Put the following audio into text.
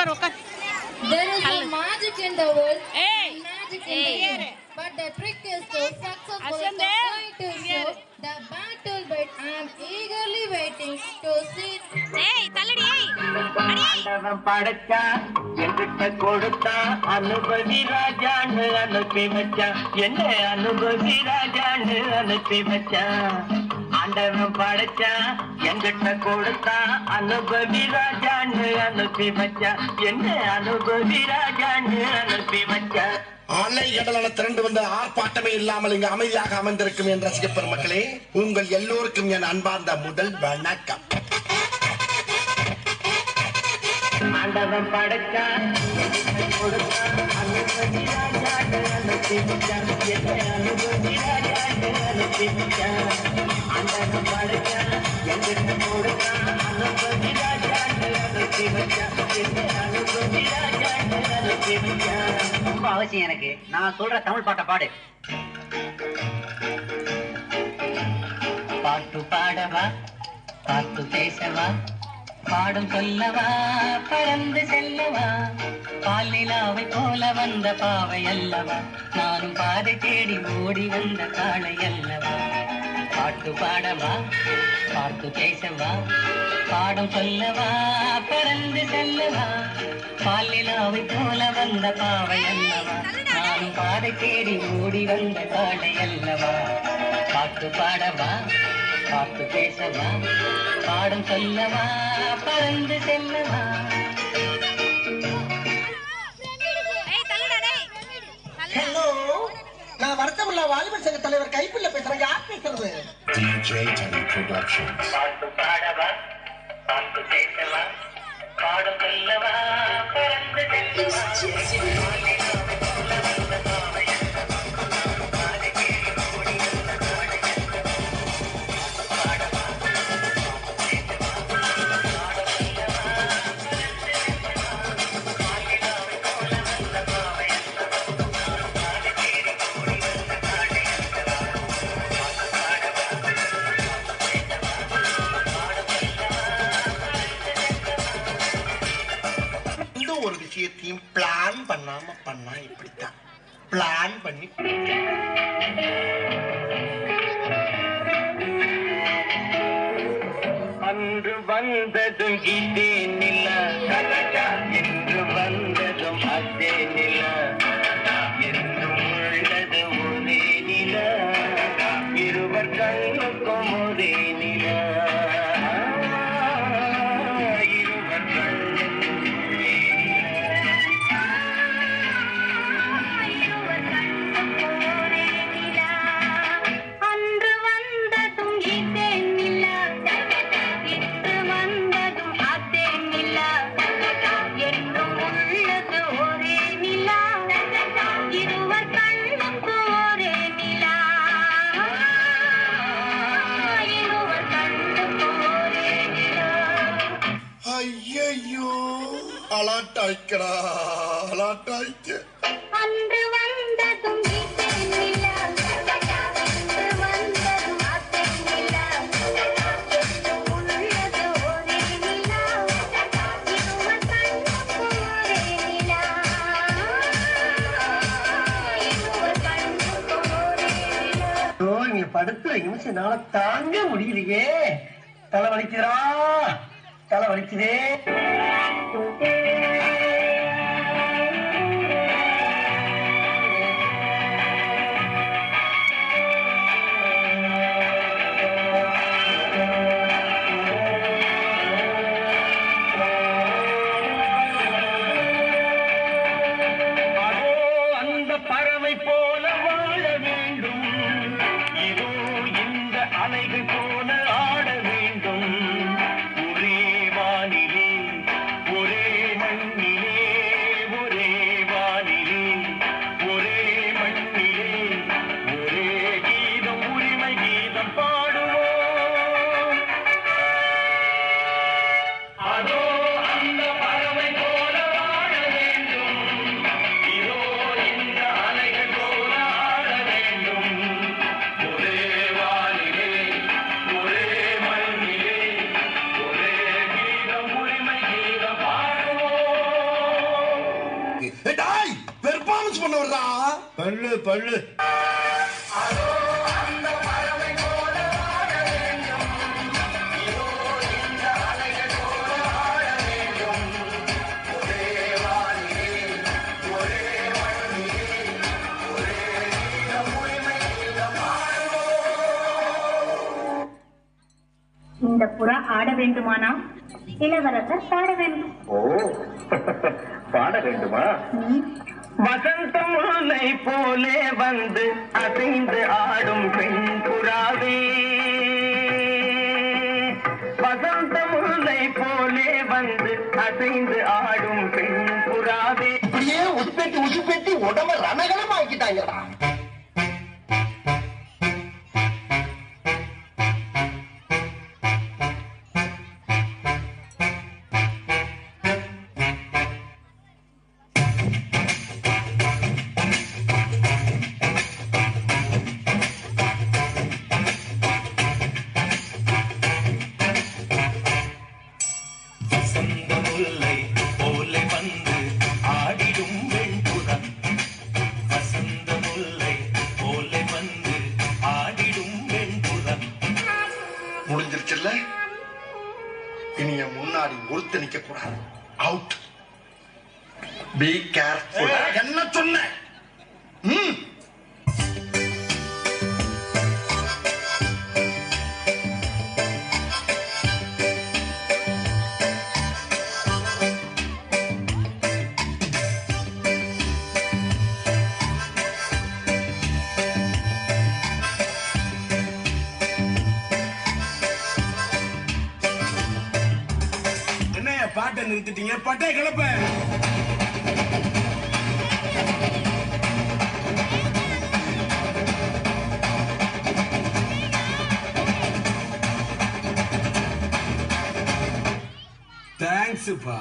There is a magic in the world, magic in the air. But the trick is to successful going to show the battle, but I am eagerly waiting to see. ஆண்டவன் படைச்சா என்கிட்ட கொடுத்தா அனுபவி ராஜான்னு அனுப்பி வச்சான். என்ன அனுபவி ராஜான்னு அனுப்பி வச்சான். ஆண்டவன் படைச்சா என்கிட்ட கொடுத்தா அனுபவி ராஜான்னு அனுப்பி வச்சான். என்ன அனுபவி ராஜான்னு அனுப்பி வச்சான். ஆலை கடலான திரண்டு வந்த ஆர்ப்பாட்டமே இல்லாமல் இங்கு அமைதியாக அமர்ந்திருக்கும் என் ரசிக பெருமக்களே, உங்கள் எல்லோருக்கும் என் அன்பார்ந்த முதல் வணக்கம். ஆண்டவன் படைச்சா கொடுத்தா அனுபவி ராஜான்னு அனுப்பி வச்சான். என்ன அனுபவி ராஜான்னு அனுப்பி வச்சான். ஆண்டவன் படைச்சா என்கிட்ட கொடுத்தா அனுபவி ராஜான்னு அனுப்பி வச்சான். என்ன அனுபவி ராஜான்னு அனுப்பி வச்சான். ரொம்ப அவசியம் எனக்கு. நான் சொல்ற தமிழ் பாட்டை பாடு. பாட்டு பாடவா, பாட்டு பேசவா, பாடும் சொல்லவா, பறந்து செல்லவா, பாலிலாவை போல வந்த பாவை அல்லவா, நானும் பாதை தேடி ஓடி வந்த காளை அல்லவா. பாட்டு பாடவா, பாட்டு பேசவா, பாடும் சொல்லவா, பறந்து செல்லவா, பாலிலாவை போல வந்த பாவை அல்லவா, நானும் பாதை தேடி ஓடி வந்த காளை அல்லவா. பாட்டு பாடவா, பாட்டு பேசவா, பாடும் சொல்லவா, பறந்து செல்லவா. ஹலோ, நான் வருத்தமுள்ள வாலிபர் சங்க தலைவர் கைப்புள்ள பேசுறேன். யார் பேசுறது? DJ Tony Productions. பாட்டு பாடவா, பாட்டு பேசவா, பாடும் சொல்லவா, பறந்து செல்லவா. ஒரு விஷயத்தையும் பிளான் பண்ணாம பண்ணா இப்படித்தான். பிளான் பண்ணி அன்று வந்ததும் இதே நில, என்று வந்ததும் அதே நில, என்றும் உள்ளது ஒரே நில, இருவர் கண்ணுக்கும் ஒரே நில, இருவர் கண்ணுக்கும் ஒரே நில. அன்று வந்ததும் இதே நிலா, இன்று வந்ததும் அதே நிலா, என்றும் உள்ளது ஒரே நிலா, இருவர் கண்ணுக்கு ஒரே நிலா, இருவர் கண்ணுக்கு ஒரே நிலா. ஐயோ அலாட்டாய்க்கடா, அலாட்டாய்க்க. அன்று வந்ததும் இதே நிலா, இன்று வந்ததும் அதே நிலா, என்றும் உள்ளது ஒரே நிலா, இருவர் கண்ணுக்கு ஒரே நிலா, இருவர் கண்ணுக்கு ஒரே நிலா. நீங்க படுத்துற நிமிஷம்னால தாங்க முடியலையே. தலை வலிக்குதா, தலை வலிக்குதே. அந்த பறவை போல வாழ வேண்டும், இதோ இந்த அலைகள் போல ஆட வேண்டும். ஒரே வானிலே ஒரே பெர்ஃபார்மன்ஸ் பண்ண வர்றா பல்லு பல்லு இந்த புறா ஆட வேண்டுமானா இளவரசர் பாட வேண்டும். ஓ பாட வேண்டுமா? வசந்த முல்லை போலே வந்து அசைந்து ஆடும் பெண் புறாவே, வசந்த முல்லை போலே வந்து அசைந்து ஆடும் பெண் புறாவே. இப்படியே உசுப்பேட்டி உடம்ப ரணகலம் ஆக்கிட்டாங்கடா. முடிஞ்சிருச்சுல்ல, இனி என் முன்னாடி ஒருத்த நிக்க கூடாது. அவுட். Be careful. என்ன சொன்ன? பாட்டை நிறுத்திட்டீங்க, பட்டை கிளப்ப. தேங்க்ஸ்ப்பா.